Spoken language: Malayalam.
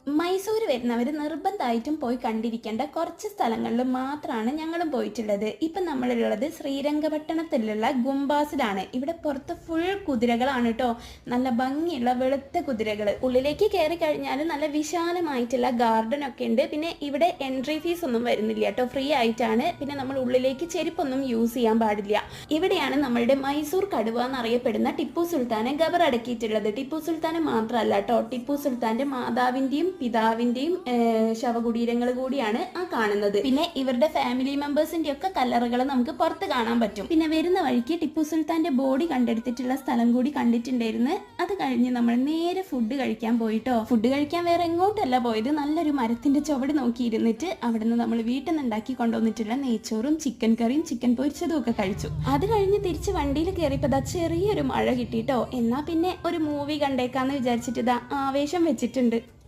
മൈസൂർ വരുന്നവർ നിർബന്ധമായിട്ടും പോയി കണ്ടിരിക്കേണ്ട കുറച്ച് സ്ഥലങ്ങളിൽ മാത്രമാണ് ഞങ്ങളും പോയിട്ടുള്ളത്. ഇപ്പം നമ്മളുള്ളത് ശ്രീരംഗപട്ടണത്തിലുള്ള ഗുംബാസിലാണ്. ഇവിടെ പുറത്ത് ഫുൾ കുതിരകളാണ് കേട്ടോ. നല്ല ഭംഗിയുള്ള വെളുത്ത കുതിരകൾ. ഉള്ളിലേക്ക് കയറി കഴിഞ്ഞാൽ നല്ല വിശാലമായിട്ടുള്ള ഗാർഡൻ ഒക്കെ ഉണ്ട്. പിന്നെ ഇവിടെ എൻട്രി ഫീസ് ഒന്നും വരുന്നില്ല കേട്ടോ, ഫ്രീ ആയിട്ടാണ്. പിന്നെ നമ്മൾ ഉള്ളിലേക്ക് ചെരുപ്പൊന്നും യൂസ് ചെയ്യാൻ പാടില്ല. ഇവിടെയാണ് നമ്മളുടെ മൈസൂർ കടുവ എന്നറിയപ്പെടുന്ന ടിപ്പു സുൽത്താനെ ഖബറടക്കിയിട്ടുള്ളത്. ടിപ്പു സുൽത്താനെ മാത്രമല്ല കേട്ടോ, ടിപ്പു സുൽത്താന്റെ മാതാവിന്റെയും പിതാവിന്റെയും ശവകുടീരങ്ങൾ കൂടിയാണ് ആ കാണുന്നത്. പിന്നെ ഇവരുടെ ഫാമിലി മെമ്പേഴ്സിന്റെ ഒക്കെ കല്ലറകൾ നമുക്ക് പുറത്ത് കാണാൻ പറ്റും. പിന്നെ വരുന്ന വഴിക്ക് ടിപ്പു സുൽത്താന്റെ ബോഡി കണ്ടെടുത്തിട്ടുള്ള സ്ഥലം കൂടി കണ്ടിട്ടുണ്ടായിരുന്നു. അത് കഴിഞ്ഞ് നമ്മൾ നേരെ ഫുഡ് കഴിക്കാൻ പോയിട്ടോ. ഫുഡ് കഴിക്കാൻ വേറെ എങ്ങോട്ടല്ല പോയത്, നല്ലൊരു മരത്തിന്റെ ചുവട് നോക്കിയിരുന്നിട്ട് അവിടുന്ന് നമ്മൾ വീട്ടിൽ നിന്ന് ഉണ്ടാക്കി കൊണ്ടുവന്നിട്ടുള്ള നെയ്ച്ചോറും ചിക്കൻ കറിയും ചിക്കൻ പൊരിച്ചതും ഒക്കെ കഴിച്ചു. അത് കഴിഞ്ഞ് തിരിച്ച് വണ്ടിയിൽ കയറിയപ്പോൾ ചെറിയൊരു മഴ കിട്ടിട്ടോ. എന്നാ പിന്നെ ഒരു മൂവി കണ്ടേക്കാന്ന് വിചാരിച്ചിട്ട് ആവേശം വെച്ചിട്ടുണ്ട്.